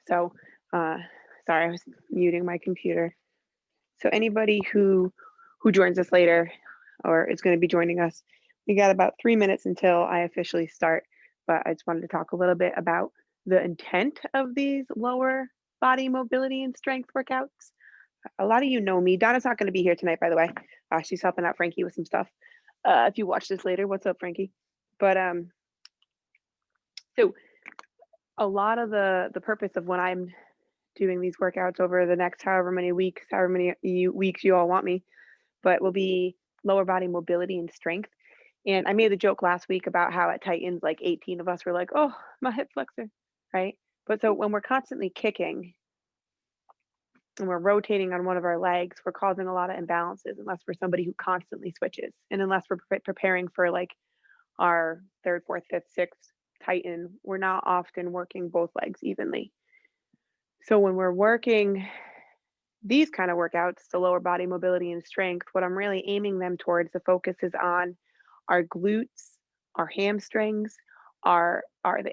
So, sorry, I was muting my computer. So anybody who joins us later or is going to be joining us, we got about 3 minutes until I officially start. But I just wanted to talk a little bit about the intent of these lower body mobility and strength workouts. A lot of you know me. Donna's not going to be here tonight, by the way. She's helping out Frankie with some stuff. If you watch this later, what's up, Frankie? But so a lot of the purpose of when I'm doing these workouts over the next however many weeks, weeks you all want me, but will be lower body mobility and strength. And I made the joke last week about how at Titans, like 18 of us were like, oh, my hip flexor, right? But so when we're constantly kicking and we're rotating on one of our legs, we're causing a lot of imbalances unless we're somebody who constantly switches. And unless we're preparing for like our third, fourth, fifth, sixth Titan, we're not often working both legs evenly. So when we're working these kind of workouts to lower body mobility and strength, what I'm really aiming them towards, the focus is on our glutes, our hamstrings, the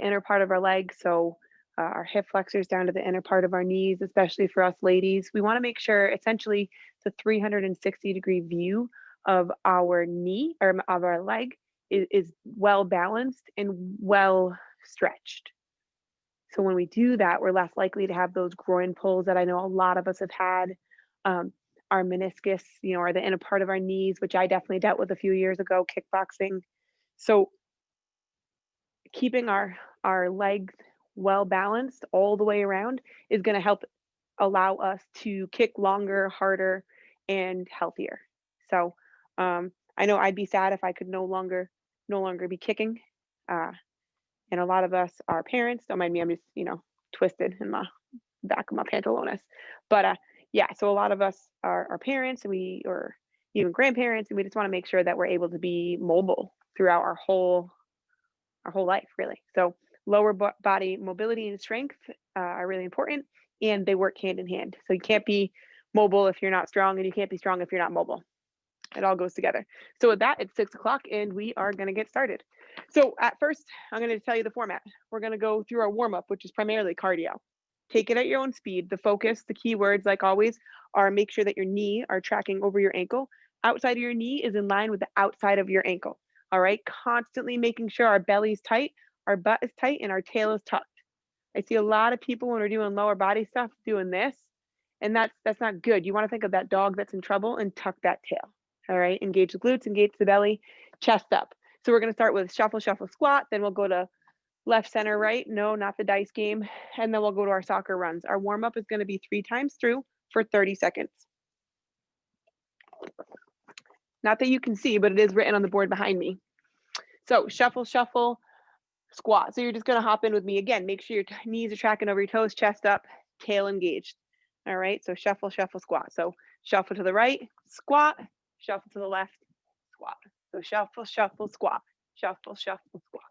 inner part of our legs. So our hip flexors down to the inner part of our knees, especially for us ladies. We want to make sure essentially the 360-degree view of our knee or of our leg is well balanced and well stretched. So when we do that, we're less likely to have those groin pulls that I know a lot of us have had. Our meniscus, or the inner part of our knees, which I definitely dealt with a few years ago, kickboxing. So keeping our legs well balanced all the way around is going to help allow us to kick longer, harder, and healthier. So I know I'd be sad if I could no longer be kicking. And a lot of us are parents. Don't mind me, I'm just, twisted in the back of my pantalones. But yeah, so a lot of us are parents or even grandparents, and we just want to make sure that we're able to be mobile throughout our whole life, really. So lower body mobility and strength are really important, and they work hand in hand. So you can't be mobile if you're not strong, and you can't be strong if you're not mobile. It all goes together. So with that, it's 6 o'clock and we are going to get started. So at first, I'm going to tell you the format. We're going to go through our warm-up, which is primarily cardio. Take it at your own speed. The focus, the key words, like always, are make sure that your knee are tracking over your ankle. Outside of your knee is in line with the outside of your ankle. All right. Constantly making sure our belly's tight, our butt is tight, and our tail is tucked. I see a lot of people when we're doing lower body stuff doing this, and that's not good. You want to think of that dog that's in trouble and tuck that tail. All right, engage the glutes, engage the belly, chest up. So we're going to start with shuffle, shuffle, squat. Then we'll go to left, center, right. No, not the dice game. And then we'll go to our soccer runs. Our warm up is going to be 3 times through for 30 seconds. Not that you can see, but it is written on the board behind me. So shuffle, shuffle, squat. So you're just going to hop in with me again. Make sure your knees are tracking over your toes, chest up, tail engaged. All right, so shuffle, shuffle, squat. So shuffle to the right, squat. Shuffle to the left, squat. So shuffle, shuffle, squat. Shuffle, shuffle, squat.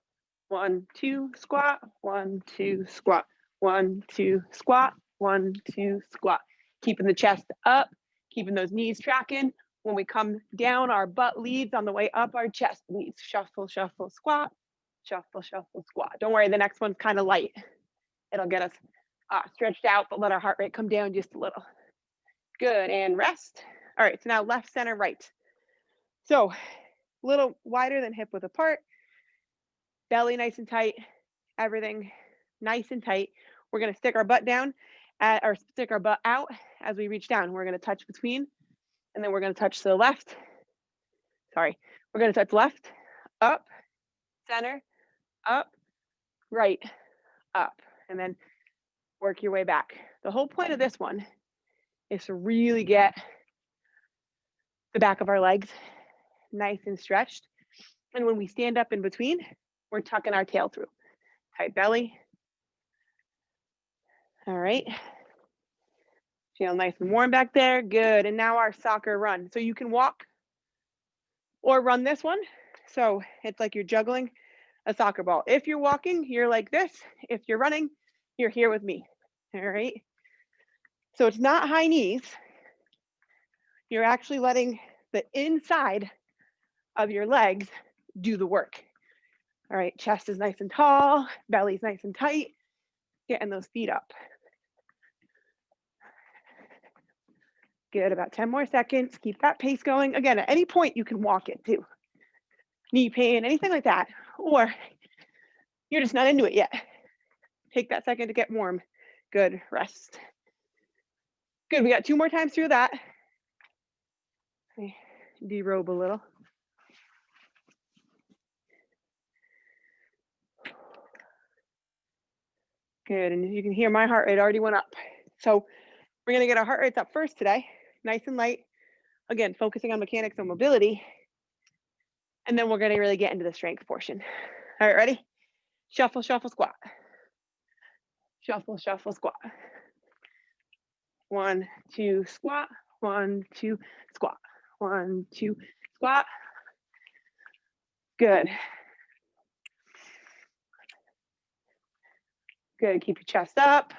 1, 2, squat. 1, 2, squat. 1, 2, squat. 1, 2, squat. Keeping the chest up, keeping those knees tracking. When we come down, our butt leads. On the way up, our chest leads. Shuffle, shuffle, squat. Shuffle, shuffle, squat. Don't worry, the next one's kind of light. It'll get us stretched out, but let our heart rate come down just a little. Good, and rest. All right, so now left, center, right. So a little wider than hip width apart, belly nice and tight, everything nice and tight. We're gonna stick our butt down or stick our butt out as we reach down. We're gonna touch between, and then we're gonna touch to the left. Sorry, we're gonna touch left, up, center, up, right, up, and then work your way back. The whole point of this one is to really get the back of our legs nice and stretched. And when we stand up in between, we're tucking our tail through. Tight belly. All right. Feel nice and warm back there. Good. And now our soccer run. So you can walk or run this one. So it's like you're juggling a soccer ball. If you're walking, you're like this. If you're running, you're here with me. All right. So it's not high knees. You're actually letting the inside of your legs do the work. All right, chest is nice and tall, belly's nice and tight, getting those feet up. Good, about 10 more seconds. Keep that pace going. Again, at any point you can walk it too. Knee pain, anything like that. Or you're just not into it yet. Take that second to get warm. Good, rest. Good, we got 2 more times through that. Derobe a little. Good, and you can hear my heart rate already went up. So we're gonna get our heart rates up first today, nice and light. Again, focusing on mechanics and mobility. And then we're gonna really get into the strength portion. All right, ready? Shuffle, shuffle, squat. Shuffle, shuffle, squat. 1, 2, squat. 1, 2, squat. 1, 2, squat. Good. Good, keep your chest up,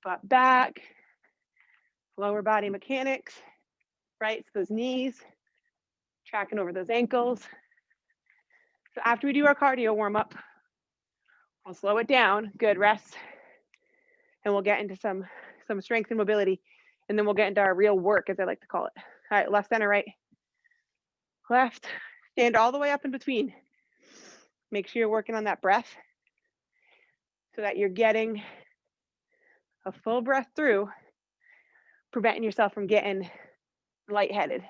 butt back, lower body mechanics, right? So those knees, tracking over those ankles. So after we do our cardio warm up, we'll slow it down, good, rest, and we'll get into some strength and mobility, and then we'll get into our real work, as I like to call it. All right, left, center, right, left, stand all the way up in between. Make sure you're working on that breath so that you're getting a full breath through, preventing yourself from getting lightheaded.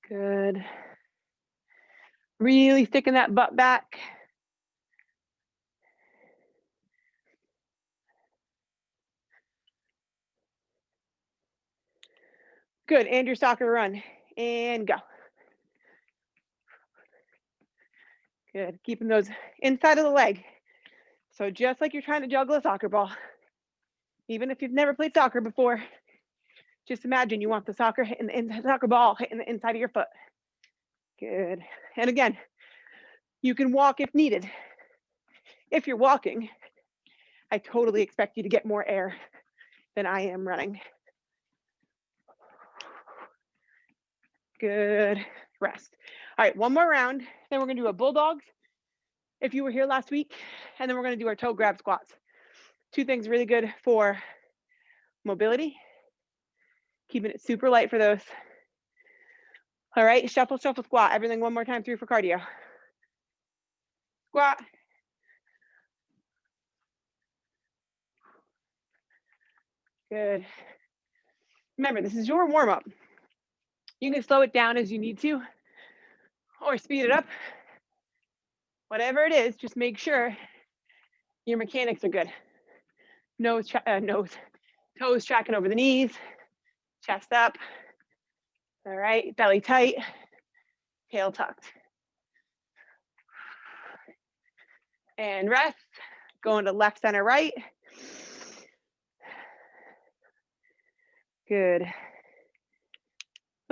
Good. Really sticking that butt back. Good, and your soccer run, and go. Good, keeping those inside of the leg. So just like you're trying to juggle a soccer ball, even if you've never played soccer before, just imagine you want the soccer ball hitting the inside of your foot. Good, and again, you can walk if needed. If you're walking, I totally expect you to get more air than I am running. Good, rest. All right, one more round, then we're gonna do a bulldogs if you were here last week, and then we're gonna do our toe grab squats. 2 things really good for mobility, keeping it super light for those. All right, shuffle, shuffle, squat. Everything one more time through for cardio. Squat. Good. Remember, this is your warm up. You can slow it down as you need to, or speed it up. Whatever it is, just make sure your mechanics are good. Toes tracking over the knees, chest up. All right, belly tight, tail tucked. And rest, going to left, center, right. Good.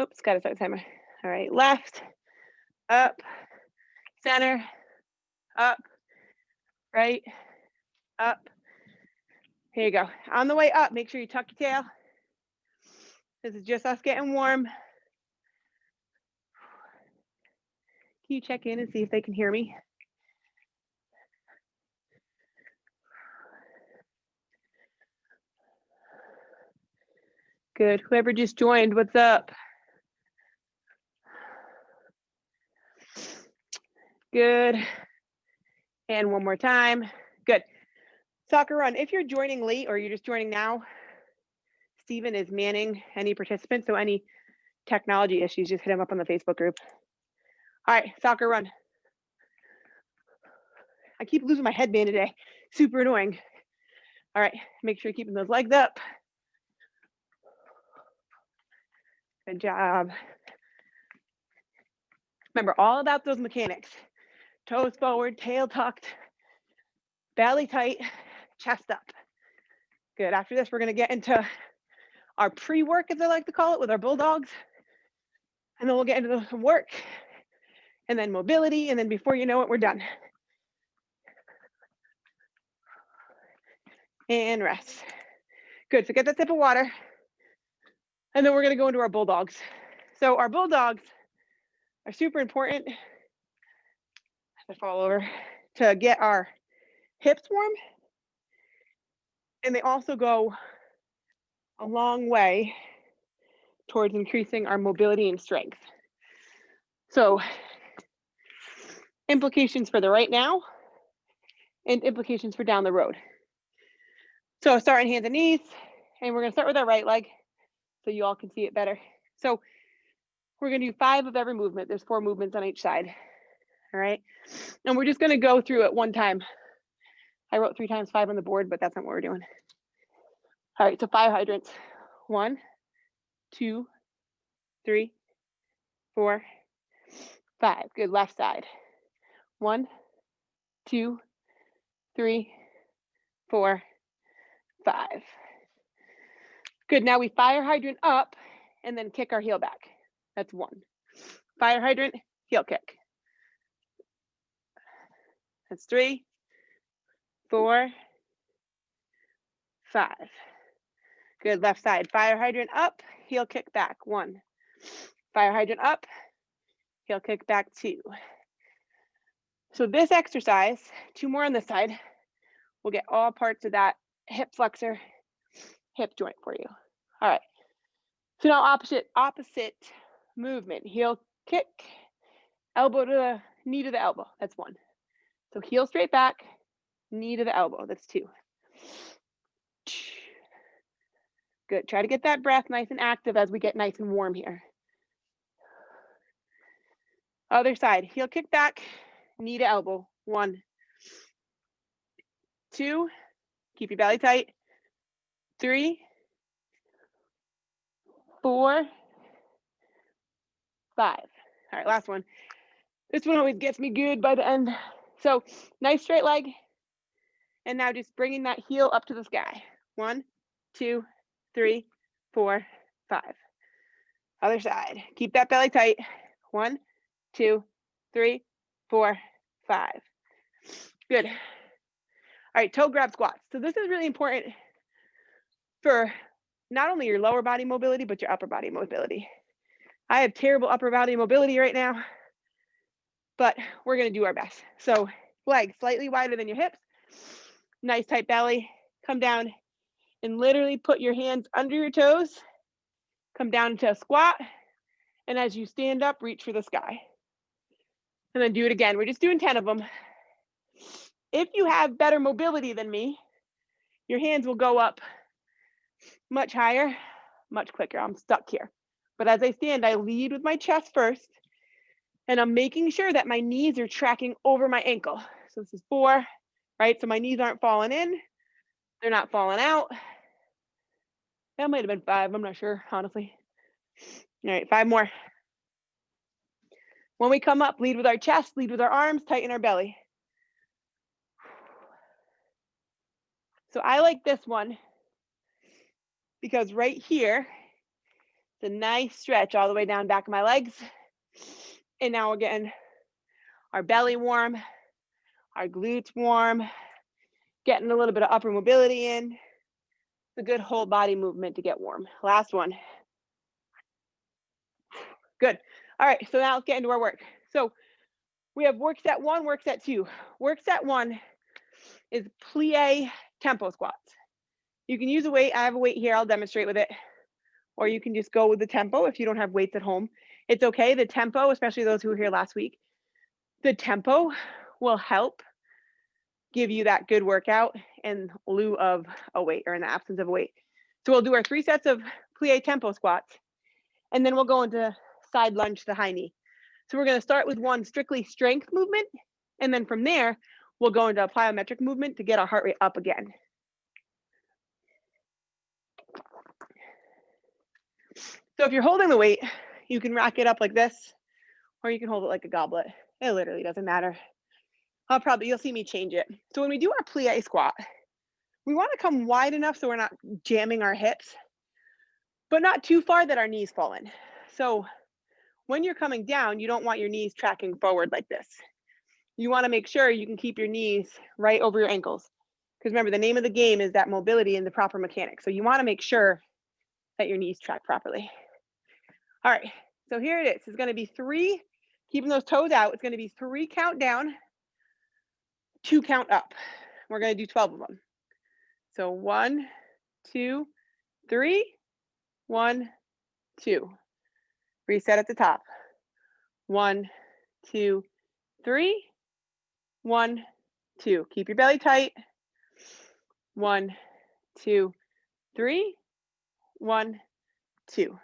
Oops, got to start the timer. All right, left, up, center, up, right, up. Here you go. On the way up, make sure you tuck your tail. This is just us getting warm. Can you check in and see if they can hear me? Good. Whoever just joined, what's up? Good. And one more time. Good. Soccer run. If you're joining late or you're just joining now, Stephen is manning any participants. So any technology issues, just hit him up on the Facebook group. All right, soccer run. I keep losing my headband today. Super annoying. All right, make sure you're keeping those legs up. Good job. Remember all about those mechanics. Toes forward, tail tucked, belly tight, chest up. Good. After this, we're going to get into our pre-work, as I like to call it, with our bulldogs. And then we'll get into some work and then mobility. And then before you know it, we're done. And rest. Good. So get that sip of water. And then we're going to go into our bulldogs. So our bulldogs are super important. I fall over to get our hips warm And they also go a long way towards increasing our mobility and strength. So implications for the right now and implications for down the road. So starting hands and knees, and we're gonna start with our right leg so you all can see it better. So we're gonna do 5 of every movement. There's 4 movements on each side, all right? And we're just gonna go through it one time. I wrote 3 times 5 on the board, but that's not what we're doing. All right, so 5 hydrants. 1, 2, 3, 4, 5. Good, left side. 1, 2, 3, 4, 5. Good, now we fire hydrant up and then kick our heel back. That's 1. Fire hydrant, heel kick. That's 3, 4, 5. Good, left side. Fire hydrant up, heel kick back. 1. Fire hydrant up, heel kick back. 2. So this exercise, 2 more on this side, will get all parts of that hip flexor, hip joint for you. All right. So now opposite movement. Heel kick, elbow to the knee to the elbow. That's 1. So heel straight back, knee to the elbow. That's 2. Good. Try to get that breath nice and active as we get nice and warm here. Other side. Heel kick back, knee to elbow. 1, 2. Keep your belly tight. 3, 4, 5. All right, last one. This one always gets me good by the end. So nice straight leg. And now just bringing that heel up to the sky. 1, 2, 3, 4, 5. Other side. Keep that belly tight. 1, 2, 3, 4, 5. Good. All right, toe grab squats. So this is really important for not only your lower body mobility, but your upper body mobility. I have terrible upper body mobility right now, but we're gonna do our best. So legs slightly wider than your hips, nice tight belly, come down and literally put your hands under your toes, come down into a squat, and as you stand up, reach for the sky. And then do it again. We're just doing 10 of them. If you have better mobility than me, your hands will go up much higher, much quicker. I'm stuck here. But as I stand, I lead with my chest first, and I'm making sure that my knees are tracking over my ankle. So this is 4, right? So my knees aren't falling in, they're not falling out. That might have been 5, I'm not sure, honestly. All right, 5 more. When we come up, lead with our chest, lead with our arms, tighten our belly. So I like this one because right here, it's a nice stretch all the way down back of my legs. And now we're getting our belly warm, our glutes warm, getting a little bit of upper mobility in. It's a good whole body movement to get warm. Last one. Good. All right, so now let's get into our work. So we have work set 1, work set 2. Work set 1 is plie tempo squats. You can use a weight. I have a weight here. I'll demonstrate with it. Or you can just go with the tempo if you don't have weights at home. It's okay. The tempo, especially those who were here last week, the tempo will help give you that good workout in lieu of a weight or in the absence of a weight. So we'll do our 3 sets of plie tempo squats, and then we'll go into side lunge to the high knee. So we're going to start with one strictly strength movement, and then from there, we'll go into a plyometric movement to get our heart rate up again. So if you're holding the weight, you can rack it up like this, or you can hold it like a goblet. It literally doesn't matter. You'll see me change it. So when we do our plie squat, we want to come wide enough so we're not jamming our hips, but not too far that our knees fall in. So when you're coming down, you don't want your knees tracking forward like this. You want to make sure you can keep your knees right over your ankles. Because remember, the name of the game is that mobility and the proper mechanics. So you want to make sure that your knees track properly. All right, so here it is. It's going to be 3, keeping those toes out. It's going to be 3 count down, 2 count up. We're going to do 12 of them. So 1, 2, 3, 1, 2. Reset at the top. 1, 2, 3, 1, 2. Keep your belly tight. 1, 2, 3, 1, 2.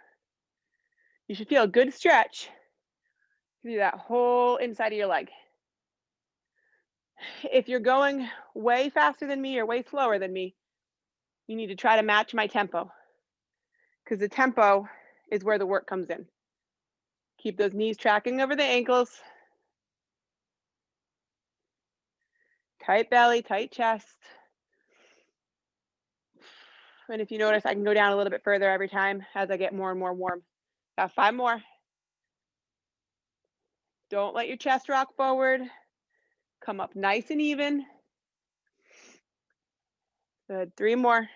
You should feel a good stretch through that whole inside of your leg. If you're going way faster than me or way slower than me, you need to try to match my tempo, because the tempo is where the work comes in. Keep those knees tracking over the ankles. Tight belly, tight chest. And if you notice, I can go down a little bit further every time as I get more and more warm. Got 5 more. Don't let your chest rock forward. Come up nice and even. Good, 3 more.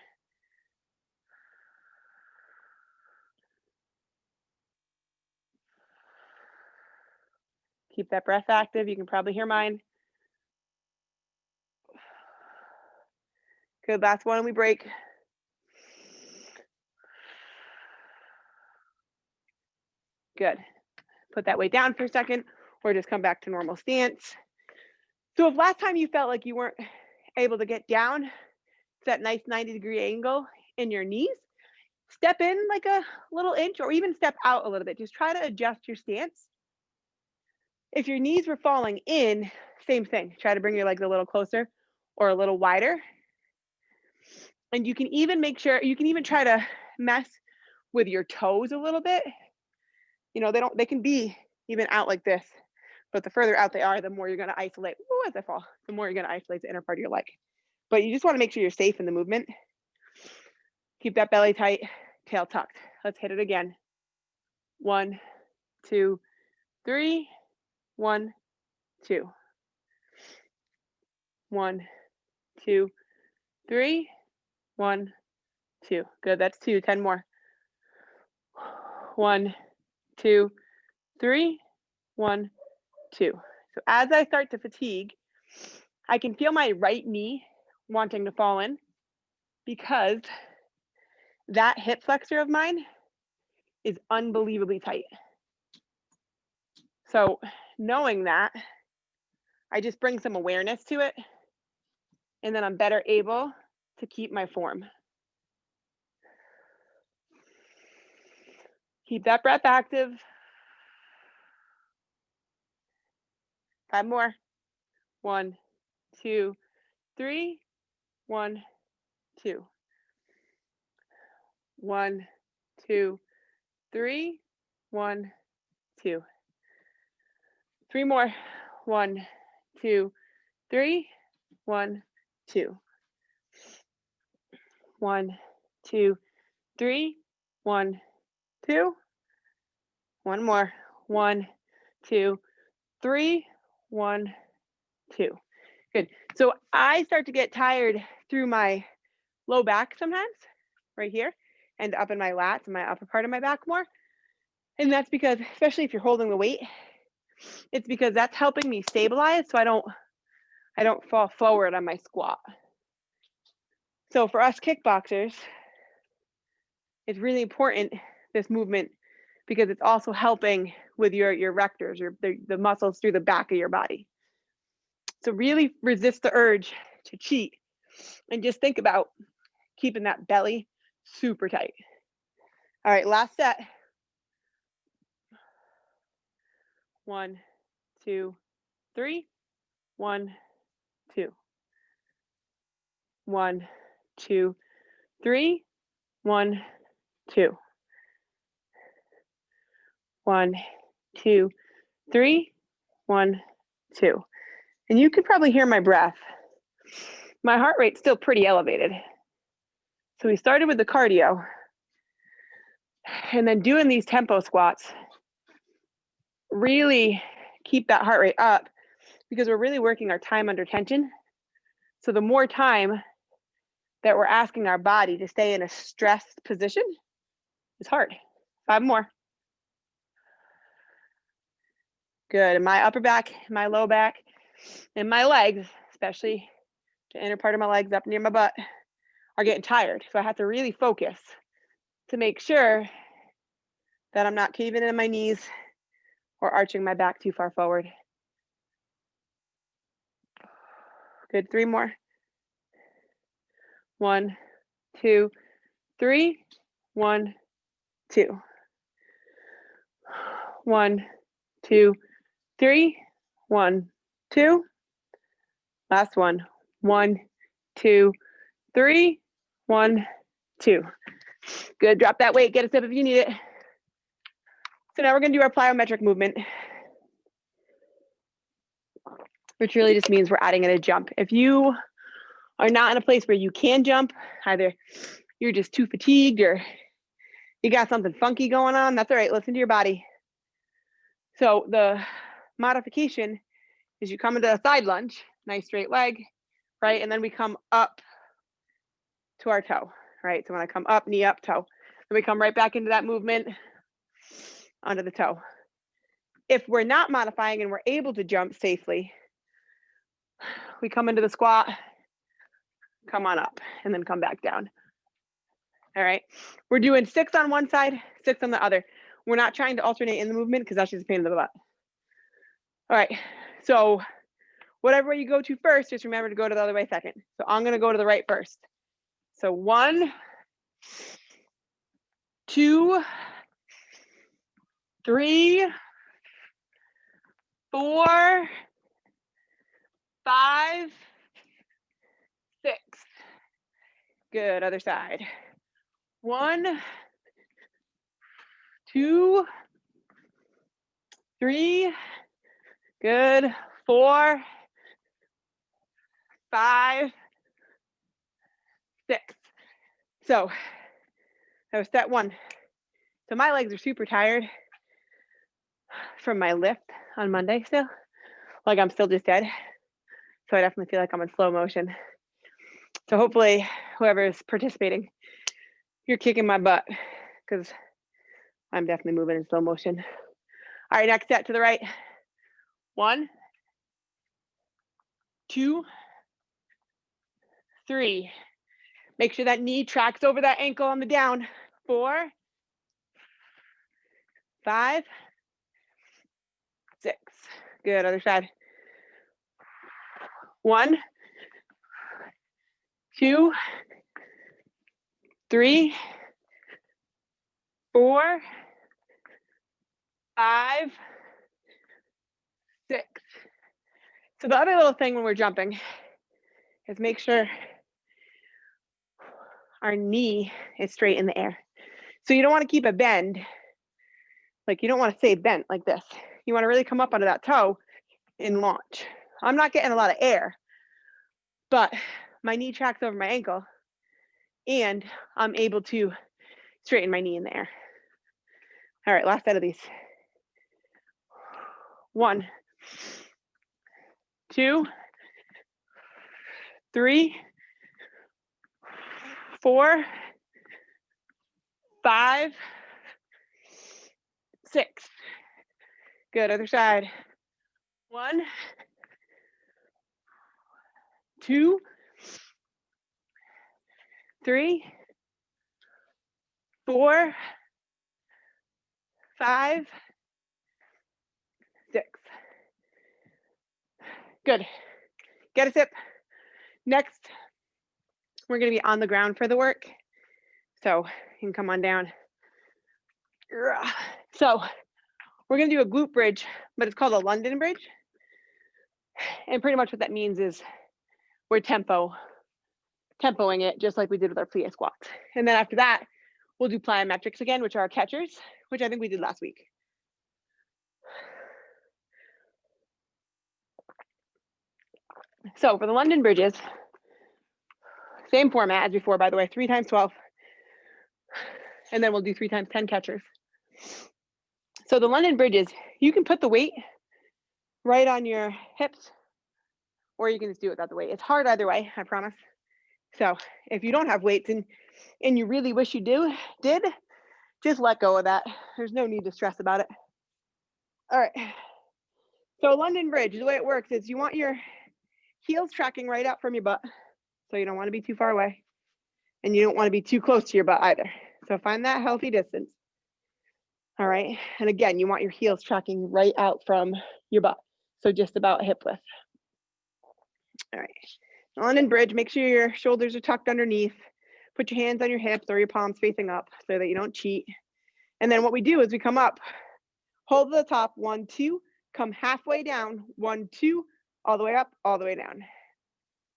Keep that breath active. You can probably hear mine. Good, last one, we break. Good. Put that weight down for a second, or just come back to normal stance. So if last time you felt like you weren't able to get down to that nice 90-degree angle in your knees, step in like a little inch, or even step out a little bit. Just try to adjust your stance. If your knees were falling in, same thing. Try to bring your legs a little closer or a little wider. And you can even make sure, you can even try to mess with your toes a little bit. You know, they can be even out like this, but the further out they are, the more you're going to isolate. Ooh, as I fall, the more you're going to isolate the inner part of your leg. But you just want to make sure you're safe in the movement. Keep that belly tight, tail tucked. Let's hit it again. 1, 2, 3, 1, 2. 1, 2, 3, 1, 2. Good, that's 2, 10 more. 1, 2, 3, 1, 2. So as I start to fatigue, I can feel my right knee wanting to fall in, because that hip flexor of mine is unbelievably tight. So knowing that, I just bring some awareness to it, and then I'm better able to keep my form. Keep that breath active. 5 more. 1, 2, 3, 1, 2. 1, 2, 3, 1, 2. 3 more. 1, 2, 3, 1, 2. 1, 2, 3, 1, 2. 1 more. 1, 2, 3, 1, 2. Good. So I start to get tired through my low back sometimes, right here, and up in my lats and my upper part of my back more. And that's because, especially if you're holding the weight, it's because that's helping me stabilize so I don't fall forward on my squat. So for us kickboxers, it's really important, this movement, because it's also helping with your rectors, the muscles through the back of your body. So really resist the urge to cheat and just think about keeping that belly super tight. All right, last set. 1, 2, 3, 1, 2. 1, 2, 3, 1, 2. 1, 2, 3, 1, 2. And you can probably hear my breath. My heart rate's still pretty elevated. So we started with the cardio, and then doing these tempo squats really keep that heart rate up, because we're really working our time under tension. So the more time that we're asking our body to stay in a stressed position, it's hard. 5 more. Good. And my upper back, my low back, and my legs, especially the inner part of my legs up near my butt, are getting tired. So I have to really focus to make sure that I'm not caving in my knees or arching my back too far forward. Good, 3 more. 1, 2, 3. 1, 2. 1, 2, 3. 1, 2. Last one. 1, 2, 3. 1, 2. Good, drop that weight, get a sip if you need it. So now we're gonna do our plyometric movement, which really just means we're adding in a jump. If you are not in a place where you can jump, either you're just too fatigued or you got something funky going on, that's all right, listen to your body. So the modification is you come into a side lunge, nice straight leg, right? And then we come up to our toe, right? So when I come up, knee up, toe. Then we come right back into that movement onto the toe. If we're not modifying and we're able to jump safely, we come into the squat, come on up, and then come back down. All right, we're doing 6 on one side, 6 on the other. We're not trying to alternate in the movement because that's just a pain in the butt. All right, so whatever way you go to first, just remember to go to the other way second. So I'm gonna go to the right first. So 1, 2, 3, 4, 5, 6. Good, other side. 1, 2, 3. Good. 4, 5, 6. So that was set 1. So my legs are super tired from my lift on Monday still. Like I'm still just dead. So I definitely feel like I'm in slow motion. So hopefully whoever's participating, you're kicking my butt because I'm definitely moving in slow motion. All right, next set to the right. 1, 2, 3. Make sure that knee tracks over that ankle on the down. 4, 5, 6. Good, other side. 1, 2, 3, 4, 5, 6. So the other little thing when we're jumping is make sure our knee is straight in the air. So you don't want to keep a bend, like you don't want to stay bent like this. You want to really come up under that toe and launch. I'm not getting a lot of air, but my knee tracks over my ankle and I'm able to straighten my knee in the air. All right, last set of these. 1, 2, 3, 4, 5, 6. Good, other side. 1, 2, 3, 4, 5, 6. Good. Get a sip. Next, we're going to be on the ground for the work. So you can come on down. So we're going to do a glute bridge, but it's called a London bridge. And pretty much what that means is we're tempoing it just like we did with our plie squats. And then after that, we'll do plyometrics again, which are our catchers, which I think we did last week. So for the London bridges, same format as before, by the way, 3 times 12. And then we'll do 3 times 10 catchers. So the London bridges, you can put the weight right on your hips, or you can just do it without the weight. It's hard either way, I promise. So if you don't have weights and you really wish you did, just let go of that. There's no need to stress about it. All right. So London bridge, the way it works is you want your heels tracking right up from your butt. So you don't want to be too far away. and you don't want to be too close to your butt either. So find that healthy distance. All right, and again, you want your heels tracking right out from your butt, so just about hip width. All right, on and bridge, make sure your shoulders are tucked underneath. Put your hands on your hips or your palms facing up so that you don't cheat. And then what we do is we come up, hold the top, 1, 2, come halfway down, 1, 2, all the way up, all the way down.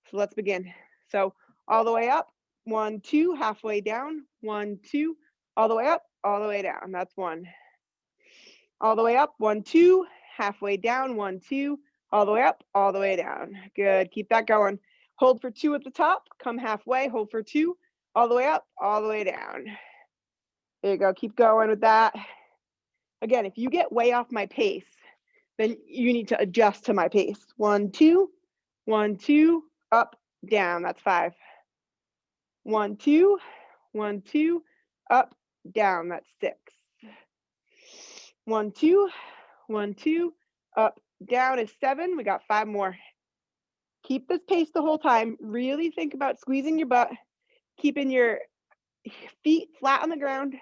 So let's begin. So all the way up, 1, 2, halfway down, 1, 2, all the way up, all the way down. That's 1. All the way up, 1, 2, halfway down, 1, 2, all the way up, all the way down. Good, keep that going. Hold for 2 at the top, come halfway, hold for 2, all the way up, all the way down. There you go, keep going with that. Again, if you get way off my pace, then you need to adjust to my pace. 1, 2, 1, 2, up, down, that's 5. 1, 2, 1, 2, up, down, that's 6. 1, 2, 1, 2, up, down is 7. We got 5 more. Keep this pace the whole time. Really think about squeezing your butt, keeping your feet flat on the ground.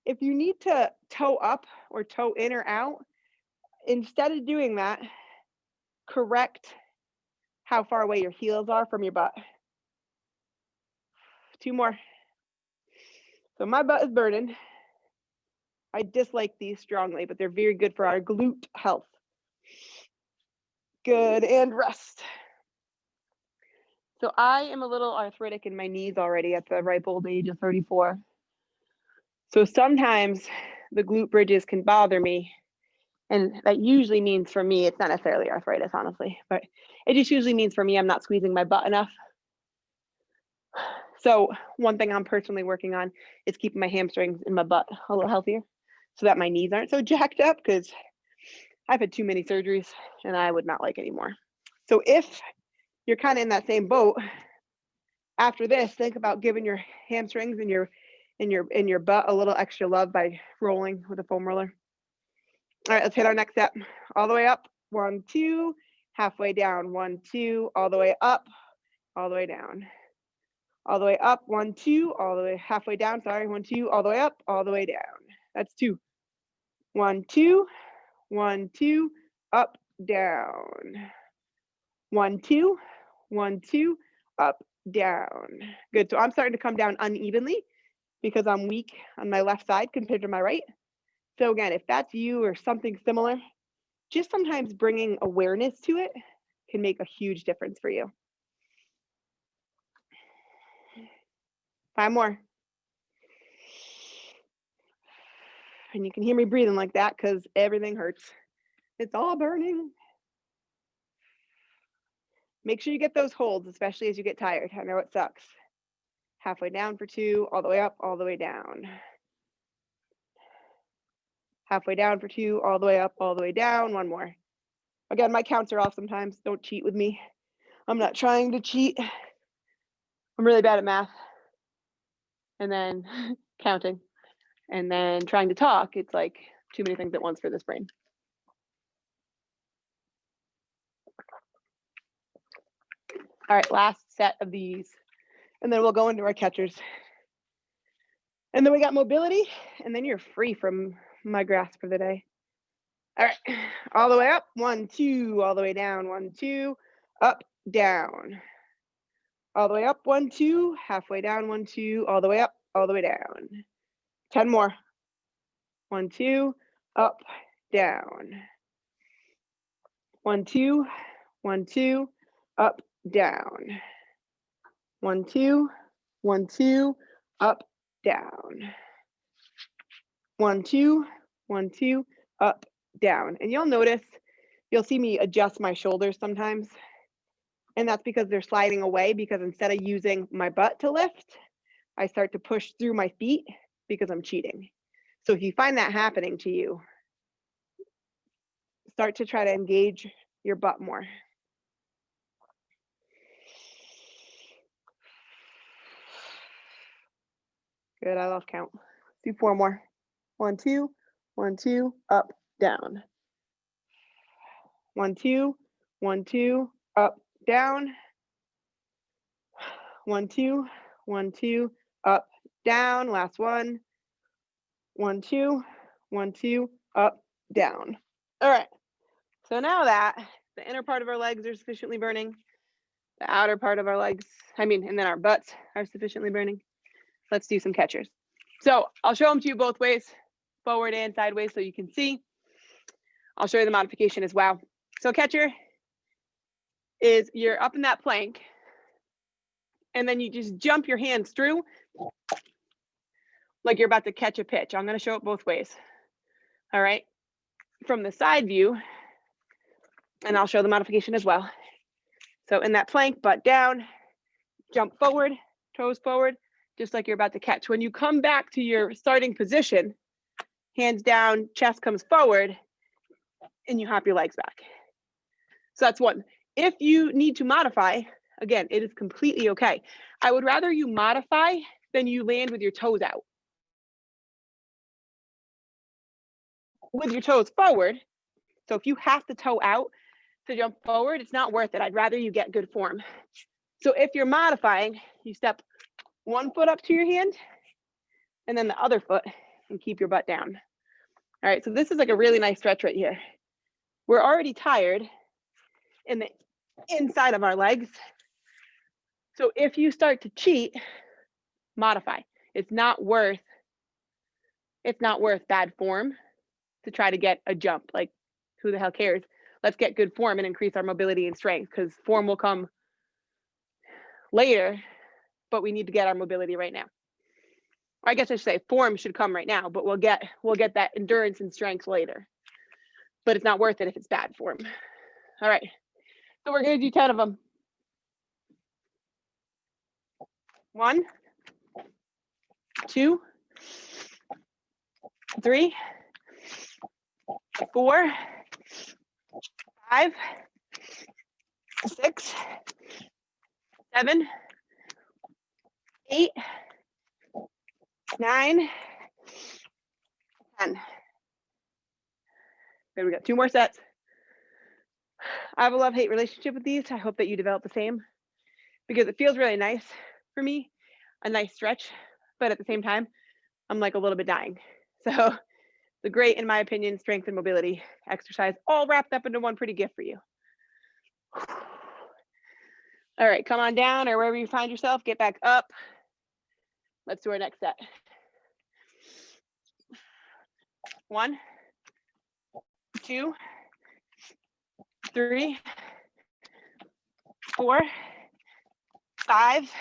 If you need to toe up or toe in or out, instead of doing that, correct how far away your heels are from your butt. 2 more. So my butt is burning. I dislike these strongly, but they're very good for our glute health. Good, and rest. So I am a little arthritic in my knees already at the ripe old age of 34. So sometimes the glute bridges can bother me. And that usually means for me, it's not necessarily arthritis, honestly, but it just usually means for me, I'm not squeezing my butt enough. So one thing I'm personally working on is keeping my hamstrings and my butt a little healthier so that my knees aren't so jacked up, because I've had too many surgeries and I would not like any more. So if you're kind of in that same boat, after this, think about giving your hamstrings and your butt a little extra love by rolling with a foam roller. All right, let's hit our next step. All the way up, 1, 2, halfway down, 1, 2, all the way up, all the way down. All the way up, 1, 2, all the way halfway down, sorry, 1, 2, all the way up, all the way down. That's 2. 1, 2, 1, 2, up, down. 1, 2, 1, 2, up, down. Good, so I'm starting to come down unevenly because I'm weak on my left side compared to my right. So again, if that's you or something similar, just sometimes bringing awareness to it can make a huge difference for you. 5 more. And you can hear me breathing like that because everything hurts. It's all burning. Make sure you get those holds, especially as you get tired. I know it sucks. Halfway down for 2, all the way up, all the way down. Halfway down for 2, all the way up, all the way down. 1 more. Again, my counts are off sometimes. Don't cheat with me. I'm not trying to cheat. I'm really bad at math. And then counting. And then trying to talk. It's like too many things at once for this brain. All right, last set of these. And then we'll go into our catchers. And then we got mobility, and then you're free from my grasp for the day. All right, all the way up, 1, 2, all the way down, 1, 2, up, down. All the way up, 1, 2, halfway down, 1, 2, all the way up, all the way down. 10 more. 1, 2, up, down. 1, 2, 1, 2, up, down. 1, 2, 1, 2, up, down. 1, 2, 1, 2, up, down. And you'll notice, you'll see me adjust my shoulders sometimes. And that's because they're sliding away, because instead of using my butt to lift, I start to push through my feet because I'm cheating. So if you find that happening to you, start to try to engage your butt more. Good, I lost count. Let's do 4 more. 1, 2, 1, 2, up, down. 1, 2, 1, 2, up, down. 1, 2, 1, 2, up, down, last one. 1, 2, 1, 2, up, down. All right, so now that the inner part of our legs are sufficiently burning, the outer part of our legs, and then our butts are sufficiently burning, let's do some catchers. So I'll show them to you both ways, forward and sideways, so you can see. I'll show you the modification as well. So catcher is you're up in that plank, and then you just jump your hands through like you're about to catch a pitch. I'm going to show it both ways. All right, from the side view, and I'll show the modification as well. So in that plank, butt down, jump forward, toes forward, just like you're about to catch. When you come back to your starting position, hands down, chest comes forward, and you hop your legs back. So that's one. If you need to modify, again, it is completely okay. I would rather you modify than you land with your toes out. With your toes forward, so if you have to toe out to jump forward, it's not worth it. I'd rather you get good form. So if you're modifying, you step one foot up to your hand and then the other foot and keep your butt down. All right, so this is like a really nice stretch right here. We're already tired in the inside of our legs. So if you start to cheat, modify. It's not worth bad form to try to get a jump. Like, who the hell cares? Let's get good form and increase our mobility and strength, because form will come later, but we need to get our mobility right now. Or I guess I should say form should come right now, but we'll get that endurance and strength later. But it's not worth it if it's bad form. All right, so we're gonna do 10 of them. 1, 2, 3, 4, 5, 6, 7, 8, 9, 10. There we go. 2 more sets. I have a love-hate relationship with these. I hope that you develop the same, because it feels really nice for me, a nice stretch, but at the same time, I'm like a little bit dying. So the great, in my opinion, strength and mobility exercise all wrapped up into one pretty gift for you. All right, come on down, or wherever you find yourself, get back up. Let's do our next set. 1, 2, 3, 4, 5,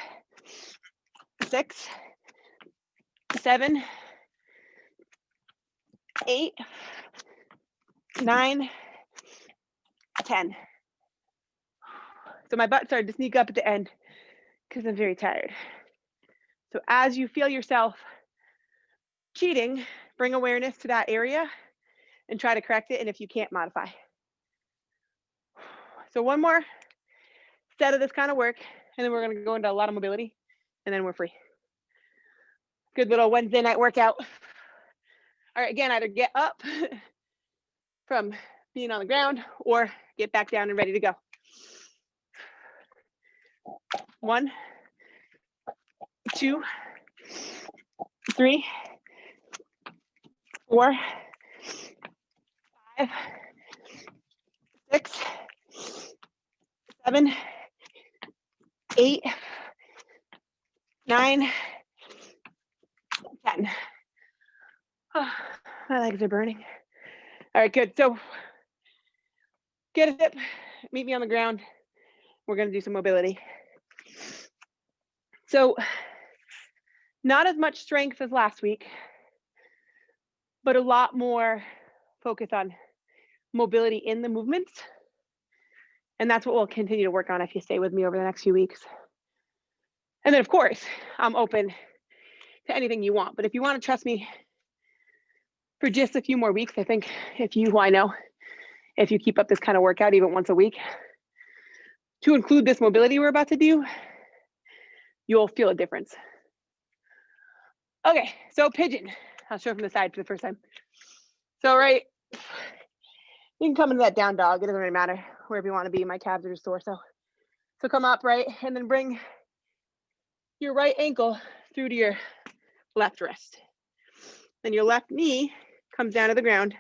6, 7, 8, 9, 10. So my butt started to sneak up at the end because I'm very tired. So as you feel yourself cheating, bring awareness to that area and try to correct it. And if you can't, modify. So one more set of this kind of work, and then we're going to go into a lot of mobility, and then we're free. Good little Wednesday night workout. All right, again, either get up from being on the ground or get back down and ready to go. 1, 2, 3, 4, 5, 6, 7, 8, 9, 10. Oh, my legs are burning. All right, good. So get a zip, meet me on the ground. We're going to do some mobility. So not as much strength as last week, but a lot more focus on mobility in the movements. And that's what we'll continue to work on if you stay with me over the next few weeks. And then, of course, I'm open to anything you want. But if you want to trust me for just a few more weeks, I think if you keep up this kind of workout even once a week, to include this mobility we're about to do, you'll feel a difference. Okay, so pigeon. I'll show from the side for the first time. So right, you can come into that down dog. It doesn't really matter wherever you want to be. My calves are just sore. So come up, right, and then bring your right ankle through to your left wrist. Then your left knee comes down to the ground.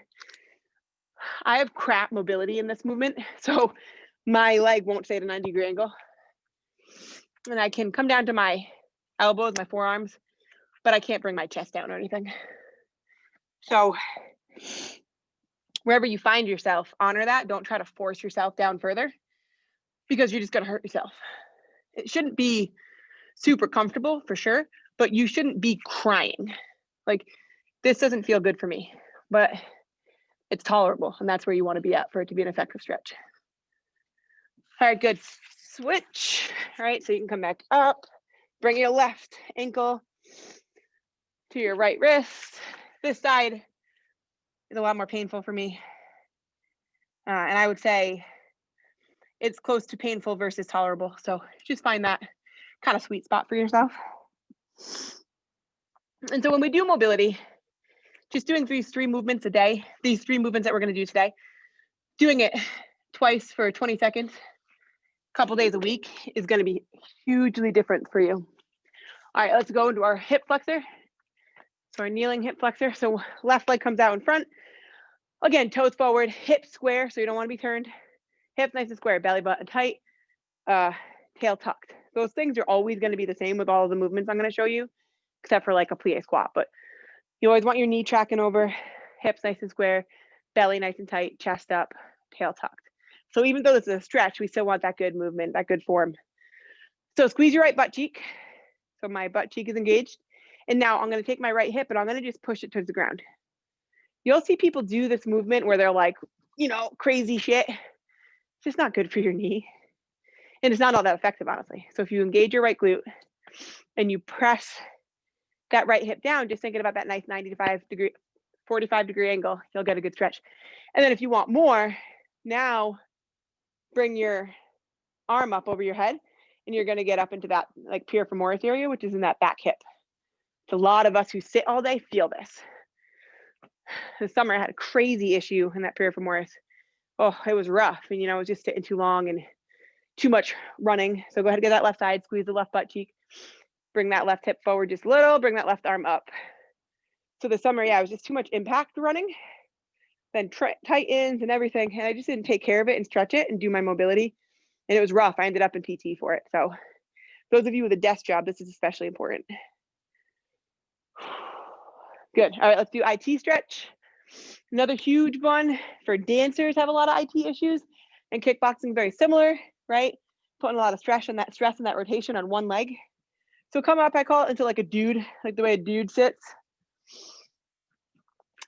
I have crap mobility in this movement, so my leg won't stay at a 90-degree angle. And I can come down to my elbows, my forearms, but I can't bring my chest down or anything. So wherever you find yourself, honor that. Don't try to force yourself down further because you're just going to hurt yourself. It shouldn't be super comfortable for sure, but you shouldn't be crying. Like, this doesn't feel good for me, but it's tolerable, and that's where you want to be at for it to be an effective stretch. All right, good. Switch. All right, so you can come back up, bring your left ankle to your right wrist. This side is a lot more painful for me. And I would say it's close to painful versus tolerable. So just find that kind of sweet spot for yourself. And so when we do mobility, just doing these 3 movements a day, these 3 movements that we're going to do today, doing it twice for 20 seconds, a couple days a week is going to be hugely different for you. All right, let's go into our hip flexor. So our kneeling hip flexor. So left leg comes out in front. Again, toes forward, hips square, so you don't want to be turned. Hips nice and square, belly button tight, tail tucked. Those things are always going to be the same with all of the movements I'm going to show you, except for like a plie squat. But you always want your knee tracking over, hips nice and square, belly nice and tight, chest up, tail tucked. So even though this is a stretch, we still want that good movement, that good form. So squeeze your right butt cheek. So my butt cheek is engaged. And now I'm going to take my right hip and I'm going to just push it towards the ground. You'll see people do this movement where they're like, you know, crazy shit. It's just not good for your knee. And it's not all that effective, honestly. So if you engage your right glute and you press that right hip down, just thinking about that nice 45-degree angle, you'll get a good stretch. And then if you want more, now bring your arm up over your head and you're going to get up into that like piriformis femoris area, which is in that back hip. So a lot of us who sit all day feel this. This summer I had a crazy issue in that piriformis femoris. Oh, it was rough. And, you know, I was just sitting too long and too much running. So go ahead and get that left side, squeeze the left butt cheek, bring that left hip forward just a little, bring that left arm up. So this summer, yeah, it was just too much impact running, then tightens and everything. And I just didn't take care of it and stretch it and do my mobility. And it was rough. I ended up in PT for it. So those of you with a desk job, this is especially important. Good. All right, let's do IT stretch. Another huge one for dancers have a lot of IT issues, and kickboxing very similar, right? Putting a lot of stress and that rotation on one leg. So come up, I call it, into like a dude, like the way a dude sits.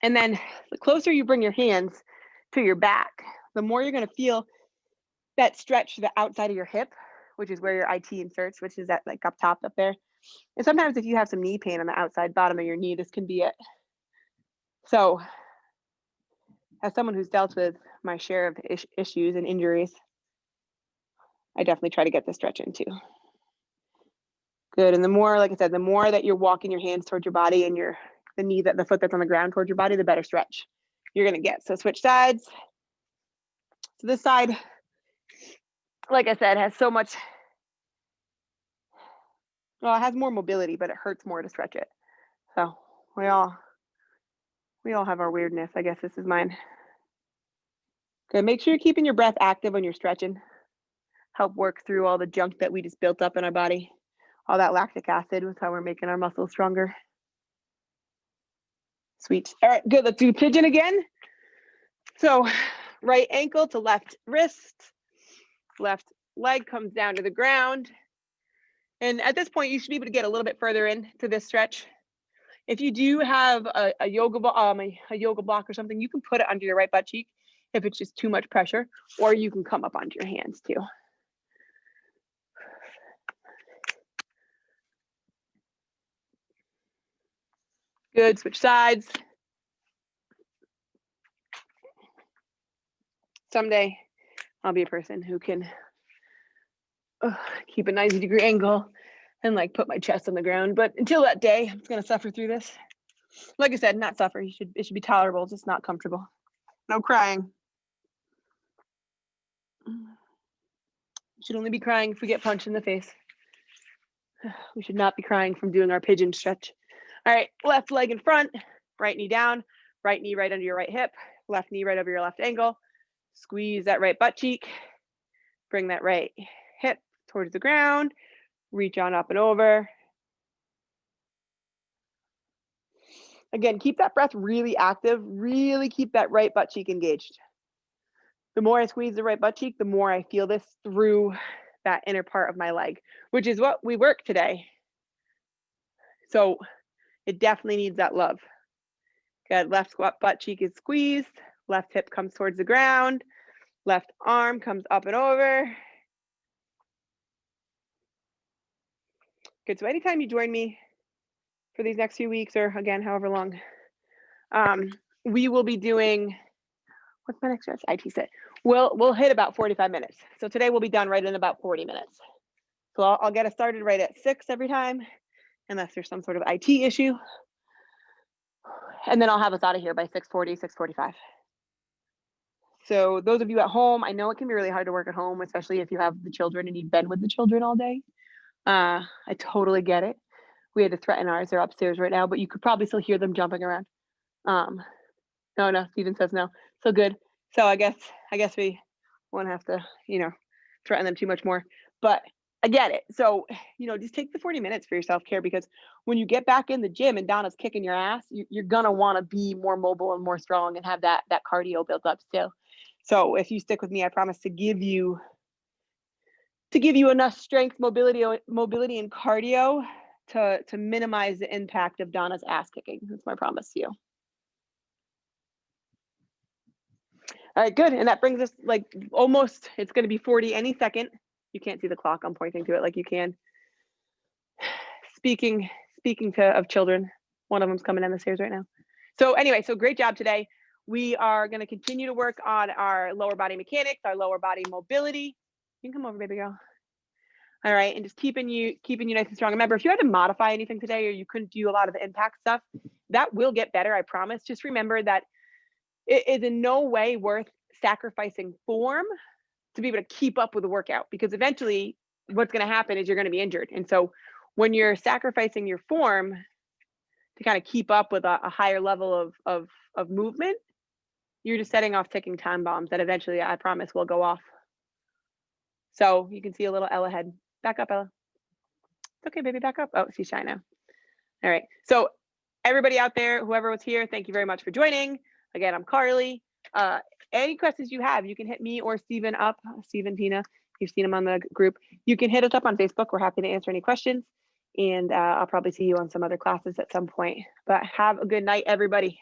And then the closer you bring your hands to your back, the more you're going to feel that stretch to the outside of your hip, which is where your IT inserts, which is that like up top up there. And sometimes if you have some knee pain on the outside bottom of your knee, this can be it. So as someone who's dealt with my share of issues and injuries, I definitely try to get this stretch in too. Good. And the more, like I said, the more that you're walking your hands towards your body and the foot that's on the ground towards your body, the better stretch you're going to get. So switch sides. So this side, like I said, has so much, well, it has more mobility, but it hurts more to stretch it. So we all have our weirdness. I guess this is mine. Okay, make sure you're keeping your breath active when you're stretching. Help work through all the junk that we just built up in our body. All that lactic acid with how we're making our muscles stronger. Sweet. All right, good. Let's do pigeon again. So right ankle to left wrist, left leg comes down to the ground. And at this point, you should be able to get a little bit further into this stretch. If you do have a yoga block or something, you can put it under your right butt cheek if it's just too much pressure, or you can come up onto your hands too. Good, switch sides. Someday I'll be a person who can keep a 90-degree angle and like put my chest on the ground. But until that day, I'm just gonna suffer through this. Like I said, not suffer. It should be tolerable, just not comfortable. No crying. You should only be crying if we get punched in the face. We should not be crying from doing our pigeon stretch. All right, left leg in front, right knee down, right knee right under your right hip, left knee right over your left ankle. Squeeze that right butt cheek. Bring that right hip towards the ground. Reach on up and over. Again, keep that breath really active. Really keep that right butt cheek engaged. The more I squeeze the right butt cheek, the more I feel this through that inner part of my leg, which is what we work today. So it definitely needs that love. Good, left squat butt cheek is squeezed. Left hip comes towards the ground. Left arm comes up and over. Good, so anytime you join me for these next few weeks, or again, however long, we will be doing, what's my next stretch? IT sit. We'll hit about 45 minutes. So today we'll be done right in about 40 minutes. So I'll get us started right at 6 every time, unless there's some sort of IT issue. And then I'll have us out of here by 6:40, 6:45. So those of you at home, I know it can be really hard to work at home, especially if you have the children and you've been with the children all day. I totally get it. We had to threaten ours. They're upstairs right now, but you could probably still hear them jumping around. No, Steven says no. So good. So I guess we won't have to, threaten them too much more. But I get it. So, just take the 40 minutes for your self-care, because when you get back in the gym and Donna's kicking your ass, you're gonna want to be more mobile and more strong and have that cardio built up still. So if you stick with me, I promise to give you enough strength, mobility and cardio to minimize the impact of Donna's ass kicking. That's my promise to you. All right, good. And that brings us almost, it's going to be 40 any second. You can't see the clock. I'm pointing to it like you can. Speaking of children, one of them's coming down the stairs right now. So anyway, so great job today. We are going to continue to work on our lower body mechanics, our lower body mobility. You can come over, baby girl. All right, and just keeping you nice and strong. Remember, if you had to modify anything today or you couldn't do a lot of the impact stuff, that will get better, I promise. Just remember that it is in no way worth sacrificing form to be able to keep up with the workout, because eventually what's going to happen is you're going to be injured. And so when you're sacrificing your form to kind of keep up with a higher level of movement, you're just setting off ticking time bombs that eventually, I promise, will go off. So you can see a little Ella head. Back up, Ella. It's okay, baby, back up. Oh, she's shy now. All right. So everybody out there, whoever was here, thank you very much for joining. Again, I'm Carly. Any questions you have, you can hit me or Steven up, Steven Pina. You've seen him on the group. You can hit us up on Facebook. We're happy to answer any questions. And I'll probably see you on some other classes at some point. But have a good night, everybody.